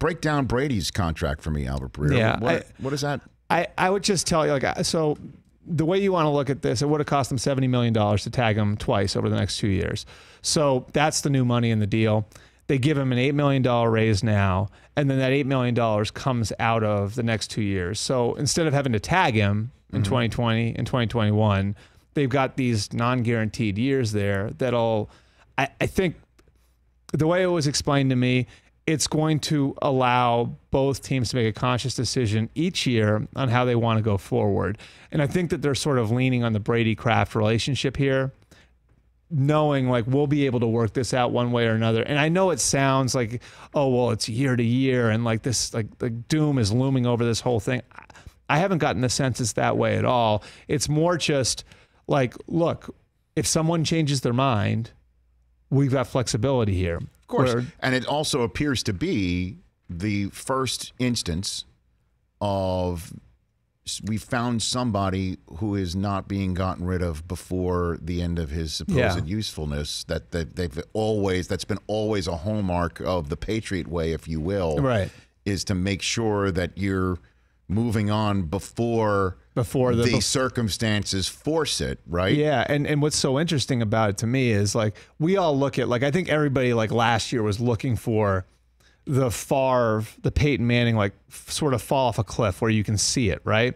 break down Brady's contract for me, Albert Breer. Yeah, what is that? I would just tell you, like, so the way you want to look at this, it would have cost them $70 million to tag him twice over the next 2 years. So that's the new money in the deal. They give him an $8 million raise now, and then that $8 million comes out of the next 2 years. So instead of having to tag him in 2020 and 2021, they've got these non-guaranteed years there that'll, I think the way it was explained to me, it's going to allow both teams to make a conscious decision each year on how they want to go forward. And I think that they're sort of leaning on the Brady-Kraft relationship here, knowing like we'll be able to work this out one way or another. And I know it sounds like, oh, well, it's year to year and like this, like the doom is looming over this whole thing. I haven't gotten the sense it's that way at all. It's more just like, look, if someone changes their mind, we've got flexibility here. Of course. And it also appears to be the first instance of we found somebody who is not being gotten rid of before the end of his supposed usefulness. That's been always a hallmark of the Patriot way, if you will. Right. Is to make sure that you're moving on before the circumstances force it, right? Yeah, and what's so interesting about it to me is like we all look at, like, I think everybody like last year was looking for the Favre, the Peyton Manning, like sort of fall off a cliff where you can see it, right?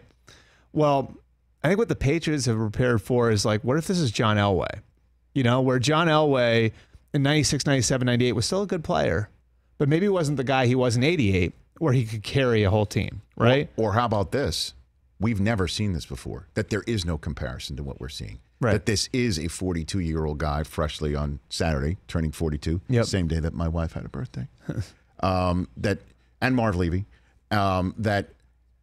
Well, I think what the Patriots have prepared for is like, what if this is John Elway? You know, where John Elway in 96, 97, 98 was still a good player, but maybe wasn't the guy he was in 88 where he could carry a whole team, right? Or how about this? We've never seen this before, that there is no comparison to what we're seeing. Right. That this is a 42-year-old guy freshly on Saturday, turning 42, same day that my wife had a birthday. And Marv Levy, that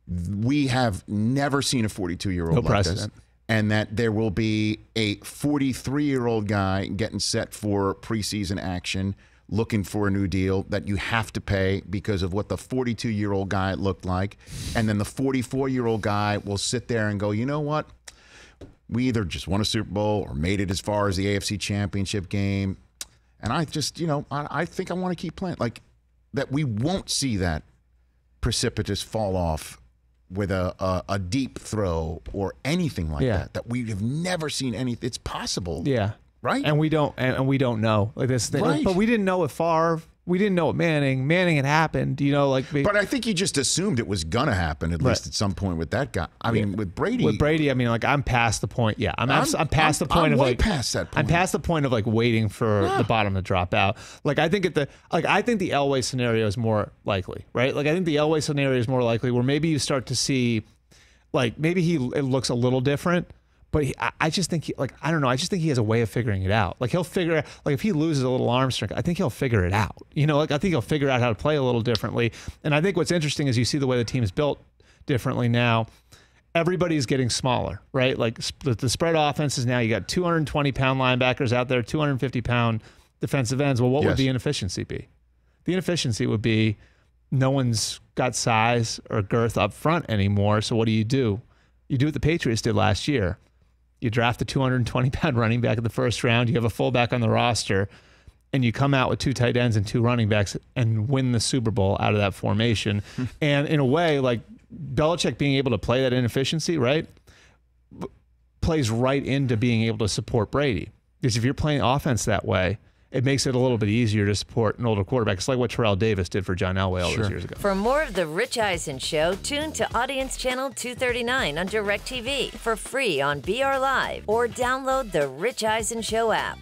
we have never seen a 42-year-old like this, and that there will be a 43-year-old guy getting set for preseason action, looking for a new deal that you have to pay because of what the 42-year-old guy looked like, and then the 44-year-old guy will sit there and go, you know what? We either just won a Super Bowl or made it as far as the AFC Championship game, and I just, you know, I think I want to keep playing. Like, that we won't see that precipitous fall off with a deep throw or anything like that. That we have never seen anything. It's possible. Yeah. Right. And we don't know like this thing. Right. But we didn't know with Favre. We didn't know what Manning had happened, you know, like. But I think you just assumed it was gonna happen at least at some point with that guy. I mean, with Brady. With Brady, I mean, like I'm past the point. Yeah, I'm past the point of way like past that point. I'm past the point of like waiting for the bottom to drop out. Like I think I think the Elway scenario is more likely, right? Like I think the Elway scenario is more likely where maybe you start to see, like maybe it looks a little different. But I just think, I don't know. I just think he has a way of figuring it out. Like he'll figure, like if he loses a little arm strength, I think he'll figure it out. You know, like I think he'll figure out how to play a little differently. And I think what's interesting is you see the way the team is built differently now. Everybody's getting smaller, right? Like the spread offenses now, you got 220-pound linebackers out there, 250-pound defensive ends. Well, what would the inefficiency be? The inefficiency would be no one's got size or girth up front anymore. So what do? You do what the Patriots did last year. You draft a 220-pound running back in the first round. You have a fullback on the roster, and you come out with 2 tight ends and 2 running backs and win the Super Bowl out of that formation. And in a way, like Belichick being able to play that inefficiency, right, plays right into being able to support Brady. Because if you're playing offense that way, it makes it a little bit easier to support an older quarterback. It's like what Terrell Davis did for John Elway all those years ago. For more of The Rich Eisen Show, tune to Audience Channel 239 on DirecTV for free on BR Live or download the Rich Eisen Show app.